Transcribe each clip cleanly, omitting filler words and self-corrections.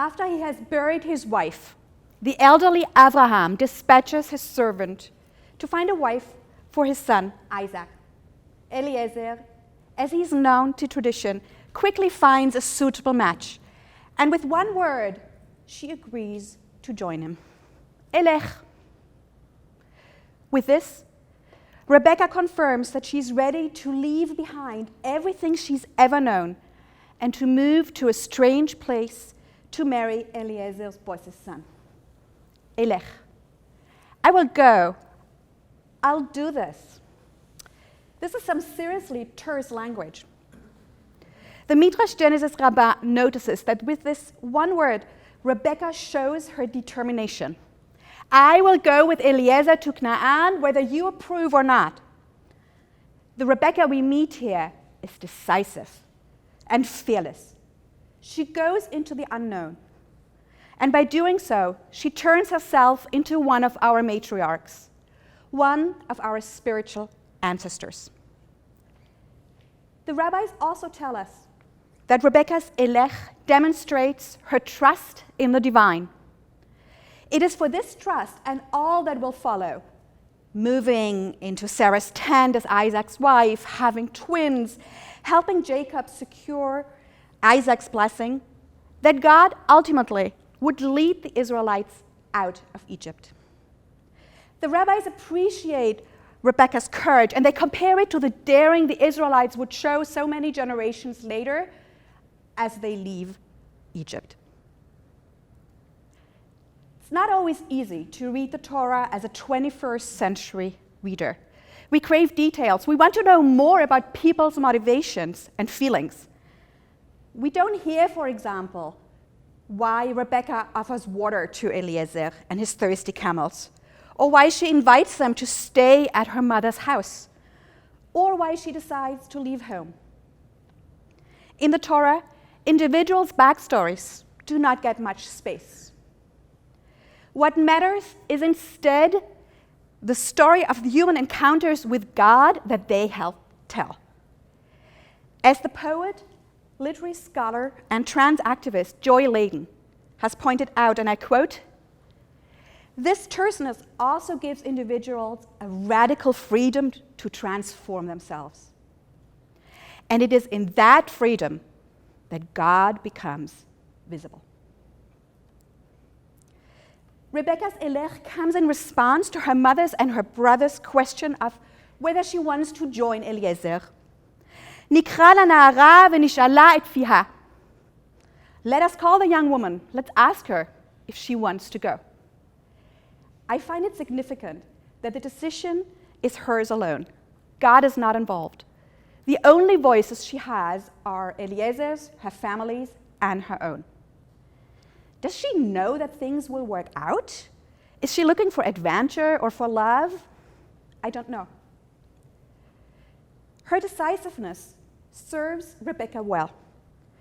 After he has buried his wife, the elderly Abraham dispatches his servant to find a wife for his son, Isaac. Eliezer, as he is known to tradition, quickly finds a suitable match, and with one word, she agrees to join him. Elech. With this, Rebecca confirms that she's ready to leave behind everything she's ever known and to move to a strange place to marry Eliezer's boss's son. Elech. I will go. I'll do this. This is some seriously terse language. The Midrash Genesis Rabbah notices that with this one word, Rebecca shows her determination. I will go with Eliezer to Canaan, whether you approve or not. The Rebecca we meet here is decisive and fearless. She goes into the unknown. And by doing so, she turns herself into one of our matriarchs, one of our spiritual ancestors. The rabbis also tell us that Rebecca's Elech demonstrates her trust in the divine. It is for this trust and all that will follow, moving into Sarah's tent as Isaac's wife, having twins, helping Jacob secure Isaac's blessing, that God ultimately would lead the Israelites out of Egypt. The rabbis appreciate Rebecca's courage, and they compare it to the daring the Israelites would show so many generations later as they leave Egypt. It's not always easy to read the Torah as a 21st century reader. We crave details. We want to know more about people's motivations and feelings. We don't hear, for example, why Rebecca offers water to Eliezer and his thirsty camels, or why she invites them to stay at her mother's house, or why she decides to leave home. In the Torah, individuals' backstories do not get much space. What matters is instead the story of the human encounters with God that they help tell. As the poet, literary scholar, and trans activist Joy Layden has pointed out, and I quote, "This terseness also gives individuals a radical freedom to transform themselves. And it is in that freedom that God becomes visible." Rebecca's Elech comes in response to her mother's and her brother's question of whether she wants to join Eliezer. Nikra la'na'ara v'nish'ala et fiha. Let us call the young woman. Let's ask her if she wants to go. I find it significant that the decision is hers alone. God is not involved. The only voices she has are Eliezer's, her family's, and her own. Does she know that things will work out? Is she looking for adventure or for love? I don't know. Her decisiveness serves Rebecca well.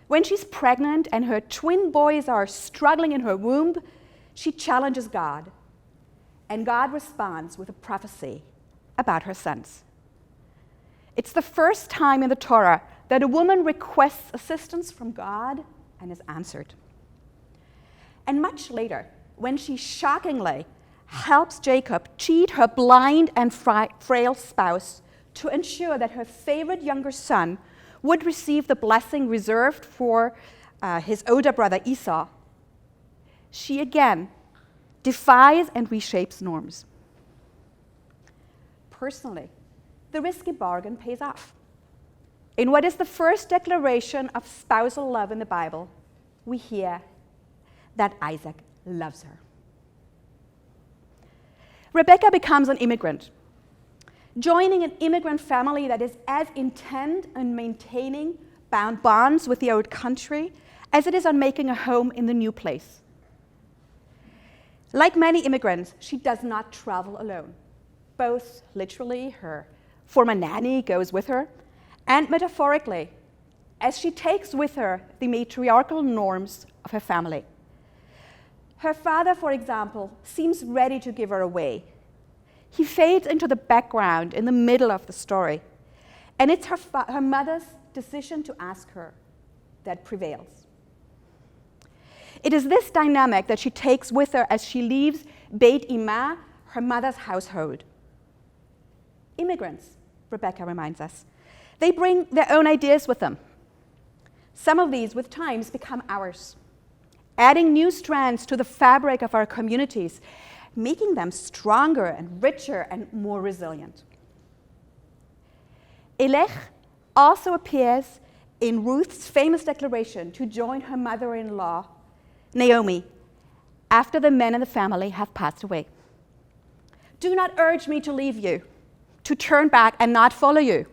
When she's pregnant and her twin boys are struggling in her womb, she challenges God. And God responds with a prophecy about her sons. It's the first time in the Torah that a woman requests assistance from God and is answered. And much later, when she shockingly helps Jacob cheat her blind and frail spouse to ensure that her favorite younger son would receive the blessing reserved for his older brother Esau, she again defies and reshapes norms. Personally, the risky bargain pays off. In what is the first declaration of spousal love in the Bible, we hear that Isaac loves her. Rebecca becomes an immigrant, joining an immigrant family that is as intent on maintaining bonds with the old country as it is on making a home in the new place. Like many immigrants, she does not travel alone. Both literally, her former nanny goes with her, and metaphorically, as she takes with her the matriarchal norms of her family. Her father, for example, seems ready to give her away. He fades into the background in the middle of the story, and it's her mother's decision to ask her that prevails. It is this dynamic that she takes with her as she leaves Beit Imah, her mother's household. Immigrants, Rebecca reminds us, they bring their own ideas with them. Some of these, with times, become ours, adding new strands to the fabric of our communities, making them stronger and richer and more resilient. Elech also appears in Ruth's famous declaration to join her mother-in-law, Naomi, after the men in the family have passed away. Do not urge me to leave you, to turn back and not follow you,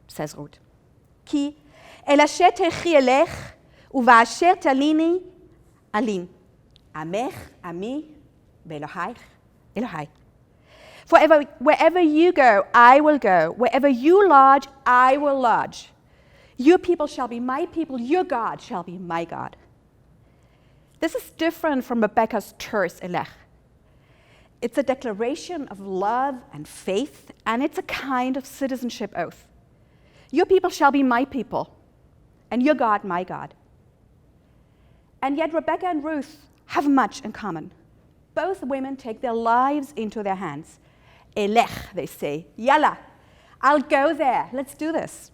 says Ruth. Ki el asher telchi elech uva'asher talini alin, amech ami ve'elohaich Elohai. For wherever you go, I will go. Wherever you lodge, I will lodge. Your people shall be my people. Your God shall be my God. This is different from Rebecca's terse elech. It's a declaration of love and faith, and it's a kind of citizenship oath. Your people shall be my people, and your God my God. And yet Rebecca and Ruth have much in common. Both women take their lives into their hands. Elech, they say. Yalla, I'll go there. Let's do this.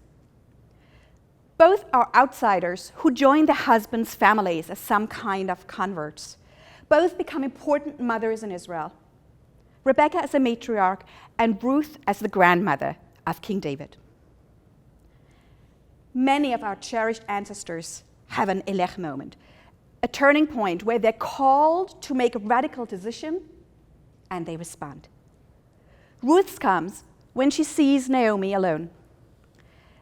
Both are outsiders who join their husbands' families as some kind of converts. Both become important mothers in Israel. Rebecca as a matriarch and Ruth as the grandmother of King David. Many of our cherished ancestors have an Elech moment, a turning point where they're called to make a radical decision and they respond. Ruth's comes when she sees Naomi alone.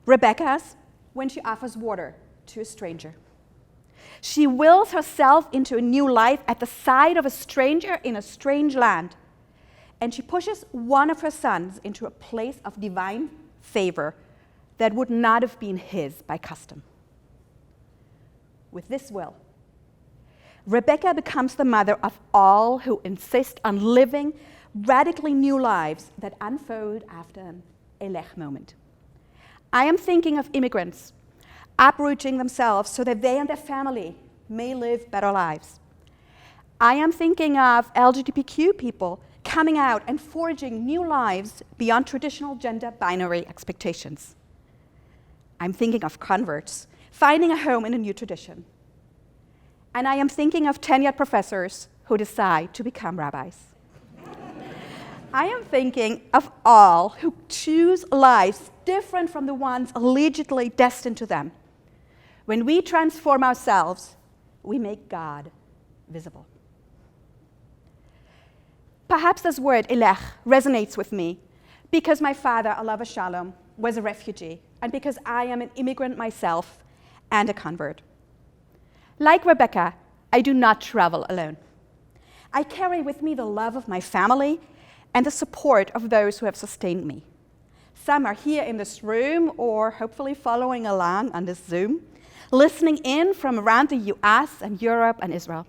Rebecca's when she offers water to a stranger. She wills herself into a new life at the side of a stranger in a strange land. And she pushes one of her sons into a place of divine favor that would not have been his by custom. With this will, Rebecca becomes the mother of all who insist on living radically new lives that unfold after an Elech moment. I am thinking of immigrants uprooting themselves so that they and their family may live better lives. I am thinking of LGBTQ people coming out and forging new lives beyond traditional gender binary expectations. I'm thinking of converts finding a home in a new tradition. And I am thinking of tenured professors who decide to become rabbis. I am thinking of all who choose lives different from the ones allegedly destined to them. When we transform ourselves, we make God visible. Perhaps this word, Elech, resonates with me because my father, Alav Shalom, was a refugee, and because I am an immigrant myself and a convert. Like Rebecca, I do not travel alone. I carry with me the love of my family and the support of those who have sustained me. Some are here in this room or hopefully following along on this Zoom, listening in from around the US and Europe and Israel.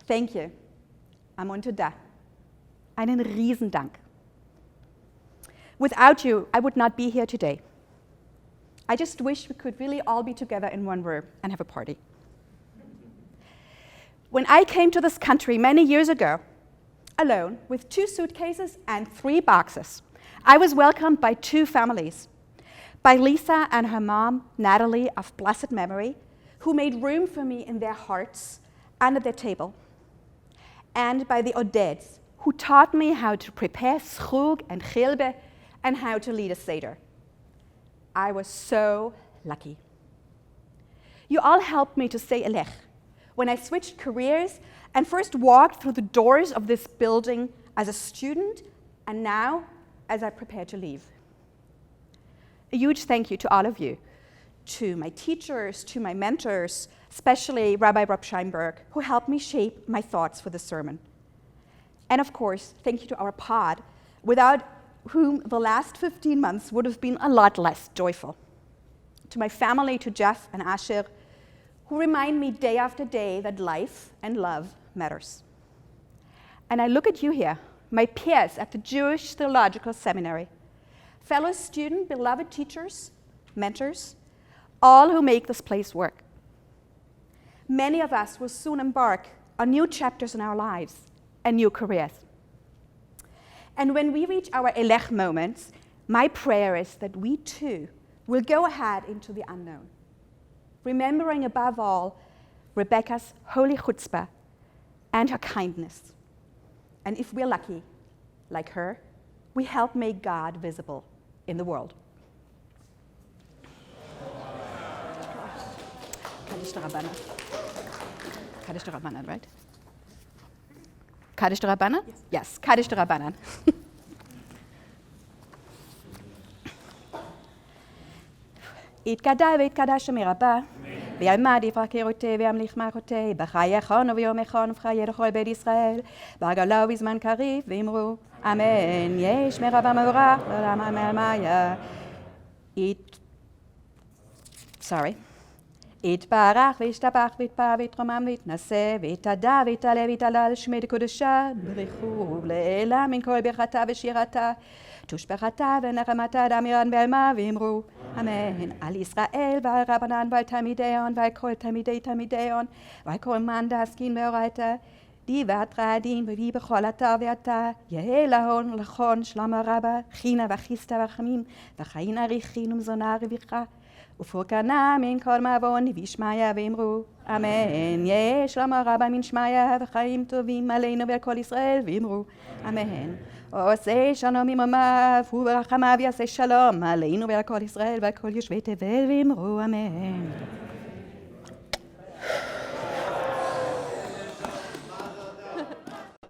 Thank you. Amon toda. Einen Riesendank. Without you, I would not be here today. I just wish we could really all be together in one room and have a party. When I came to this country many years ago, alone, with 2 suitcases and 3 boxes, I was welcomed by 2 families. By Lisa and her mom, Natalie, of blessed memory, who made room for me in their hearts and at their table. And by the Odeds, who taught me how to prepare schrug and chilbe and how to lead a seder. I was so lucky. You all helped me to say Elech when I switched careers and first walked through the doors of this building as a student and now as I prepare to leave. A huge thank you to all of you, to my teachers, to my mentors, especially Rabbi Rob Scheinberg, who helped me shape my thoughts for the sermon. And of course, thank you to our pod, without whom the last 15 months would have been a lot less joyful. To my family, to Jeff and Asher, who remind me day after day that life and love matters. And I look at you here, my peers at the Jewish Theological Seminary, fellow student, beloved teachers, mentors, all who make this place work. many of us will soon embark on new chapters in our lives and new careers. And when we reach our elech moments, my prayer is that we too will go ahead into the unknown, remembering above all Rebecca's holy chutzpah and her kindness. And if we're lucky, like her, we help make God visible in the world. Kaddish Rabbanan. Kaddish Rabbanan, right? Kaddish Rabbanan? Yes, Kaddish Rabbanan. יתגדל ויתקדש שמי רבה, ויעמד יפרקר אותי וימליך מעכותי, בחייכון וביומכון ובחיי לכל בית ישראל, בעגלה ובזמן קריב, ואמרו, אמן, יש מרבה מבורך, לעולם המלמיה. יתברך וישתבח ויתפאר ויתרומם ויתנשא, ויתהדר ויתעלה ויתהלל שמי דקודשה, ברכו לעילה מן כל ברכתה ושירתה, תושבחתה ונחמתה דמירן בעלמה, ואמרו, אמן, על ישראל ועל רבנן ועל תלמידיון ועל כל תלמידי תלמידיון ועל כל מאן דעסקין באורייתא, דיבת רעדין ובי בכל אתר ואתר, יהא להון ולכון שלמה רבה, חינה וחיסתא וחמים, וחיים אריכין ומזונה רווחה, ופורקנה מן כל מעוון וישמעיה, ואמרו, אמן, יהא שלמה רבה מן שמעיה, וחיים טובים עלינו ועל כל ישראל, ואמרו, אמן. עושה שלום עממיו, וברחמיו יעשה שלום עלינו ועל כל ישראל ועל כל יושבי תבל, ואמרו אמן.